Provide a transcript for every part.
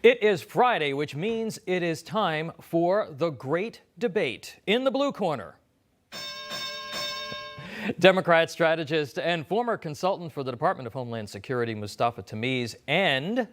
It is Friday, which means it is time for the great debate. In the blue corner, Democrat strategist and former consultant for the Department of Homeland Security, Mustafa Tameez, and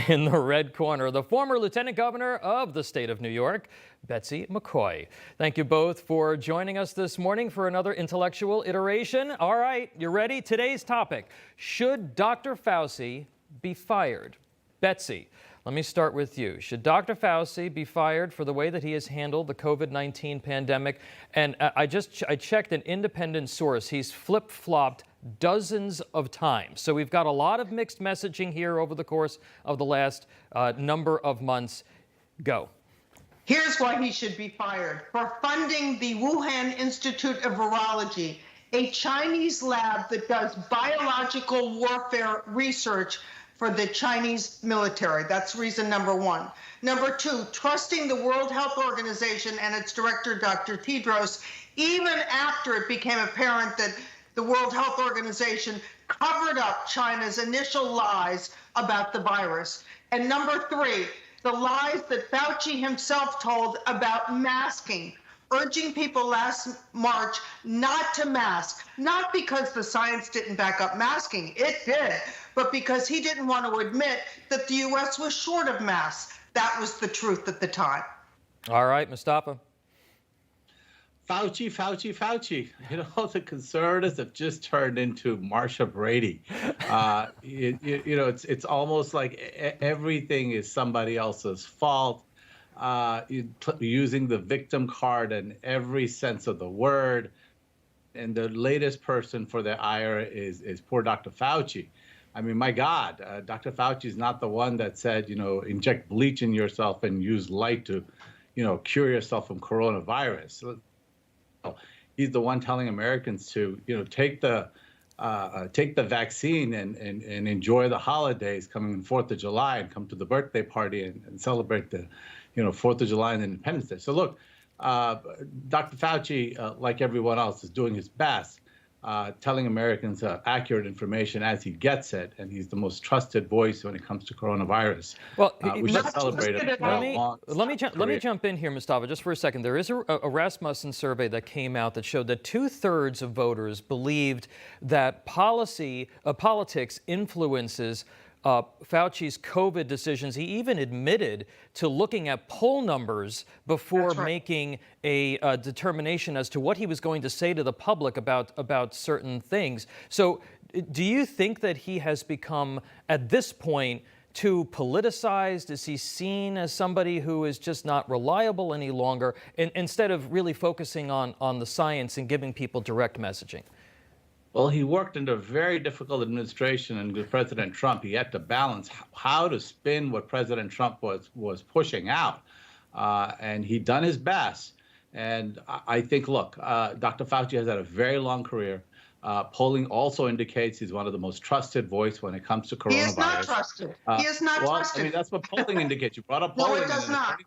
in the red corner, the former lieutenant governor of the state of New York, Betsy McCaughey. Thank you both for joining us this morning for another intellectual iteration. All right, you ready? Today's topic: should Dr. Fauci be fired? Betsy, let me start with you. Should Dr. Fauci be fired for the way that he has handled the COVID-19 pandemic? And I checked an independent source. He's flip-flopped dozens of times. So we've got a lot of mixed messaging here over the course of the last number of months. Go. Here's why he should be fired: for funding the Wuhan Institute of Virology, a Chinese lab that does biological warfare research for the Chinese military. That's reason number one. Number two, trusting the World Health Organization and its director, Dr. Tedros, even after it became apparent that the World Health Organization covered up China's initial lies about the virus. And number three, the lies that Fauci himself told about masking, urging people last March not to mask, not because the science didn't back up masking, it did, but because he didn't want to admit that the U.S. was short of masks. That was the truth at the time. All right, Mustafa. Fauci. You know, the conservatives have just turned into Marsha Brady. It's almost like everything is somebody else's fault. Using the victim card in every sense of the word. And the latest person for the ire is poor Dr. Fauci. I mean, my God, Dr. Fauci is not the one that said, inject bleach in yourself and use light to, cure yourself from coronavirus. He's the one telling Americans to, take the vaccine and enjoy the holidays coming on 4th of July and come to the birthday party and celebrate the 4th of July and Independence Day. So look, Dr. Fauci, like everyone else, is doing his best, telling Americans accurate information as he gets it, and he's the most trusted voice when it comes to coronavirus. Well, we should celebrate it. Let me jump in here, Mustafa, just for a second. There is a Rasmussen survey that came out that showed that 2/3 of voters believed that politics influences Fauci's COVID decisions. He even admitted to looking at poll numbers before making a determination as to what he was going to say to the public about certain things. So do you think that he has become, at this point, too politicized? Is he seen as somebody who is just not reliable any longer, instead of really focusing on the science and giving people direct messaging? Well, he worked under a very difficult administration, and with President Trump, he had to balance how to spin what President Trump was pushing out, and he'd done his best. And I think, look, Dr. Fauci has had a very long career. Polling also indicates he's one of the most trusted voice when it comes to coronavirus. He is not trusted. He is not trusted. I mean, that's what polling indicates. You brought up polling. No, it does not.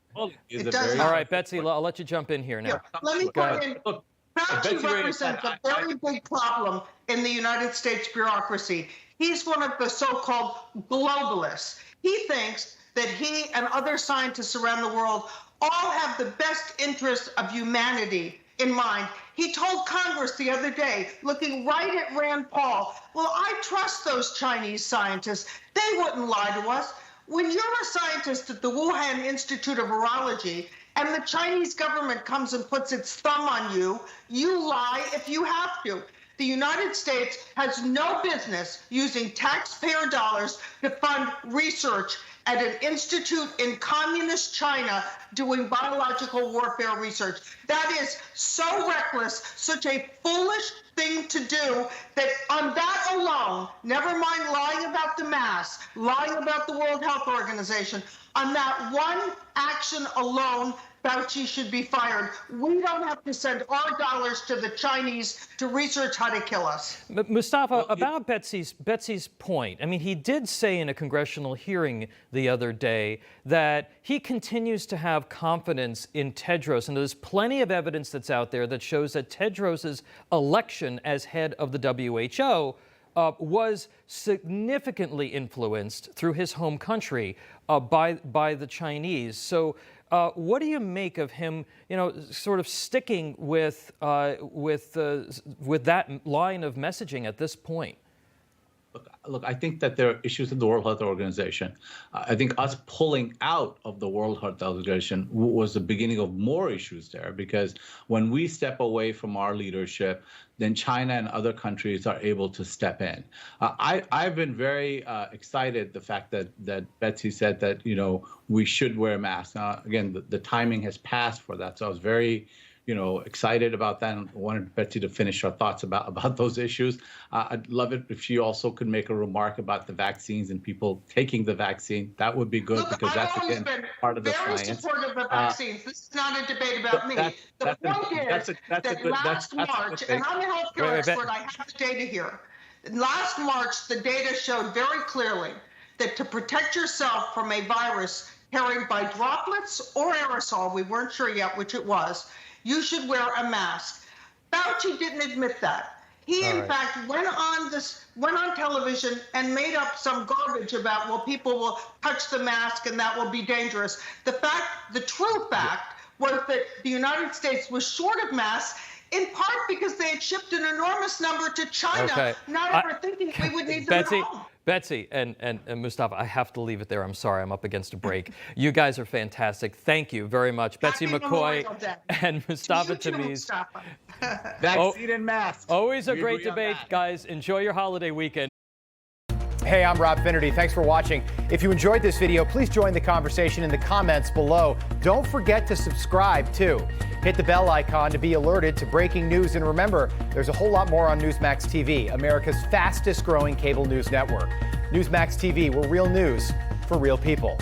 It does not. All right, Betsy, I'll let you jump in here now. Yeah, let me put in. Look, Fauci represents a very big problem in the United States bureaucracy. He's one of the so-called globalists. He thinks that he and other scientists around the world all have the best interests of humanity in mind. He told Congress the other day, looking right at Rand Paul, well, I trust those Chinese scientists. They wouldn't lie to us. When you're a scientist at the Wuhan Institute of Virology, and the Chinese government comes and puts its thumb on you, you lie if you have to. The United States has no business using taxpayer dollars to fund research at an institute in communist China doing biological warfare research. That is so reckless, such a foolish thing to do, that on that alone, never mind lying about the mask, lying about the World Health Organization, on that one action alone, Fauci should be fired. We don't have to send our dollars to the Chinese to research how to kill us. But Mustafa, about Betsy's point, I mean, he did say in a congressional hearing the other day that he continues to have confidence in Tedros, and there's plenty of evidence that's out there that shows that Tedros's election as head of the WHO was significantly influenced through his home country by the Chinese. So what do you make of him, sort of sticking with that line of messaging at this point? Look, I think that there are issues in the World Health Organization. I think us pulling out of the World Health Organization was the beginning of more issues there, because when we step away from our leadership, then China and other countries are able to step in. I've been very excited the fact that Betsy said that, we should wear masks. Again, the timing has passed for that. So I was very excited about that, and wanted Betsy to finish her thoughts about those issues. I'd love it if she also could make a remark about the vaccines and people taking the vaccine. That would be good. Look, because that's, again, part of the science. Very supportive of vaccines. This is not a debate about me. The point is that last March, and I'm a healthcare expert, I have the data here. Last March, the data showed very clearly that to protect yourself from a virus carried by droplets or aerosol, we weren't sure yet which it was, you should wear a mask. Fauci didn't admit that. He, in fact, went on television and made up some garbage about, well, people will touch the mask and that will be dangerous. The true fact was that the United States was short of masks, in part because they had shipped an enormous number to China, not ever thinking we would need them at home. Betsy and Mustafa, I have to leave it there. I'm sorry, I'm up against a break. You guys are fantastic. Thank you very much. Betsy McCaughey and Mustafa Tameez. Vaccine and masks. Always a great debate, guys. Enjoy your holiday weekend. Hey, I'm Rob Finnerty. Thanks for watching. If you enjoyed this video, please join the conversation in the comments below. Don't forget to subscribe, too. Hit the bell icon to be alerted to breaking news. And remember, there's a whole lot more on Newsmax TV, America's fastest growing cable news network. Newsmax TV, we're real news for real people.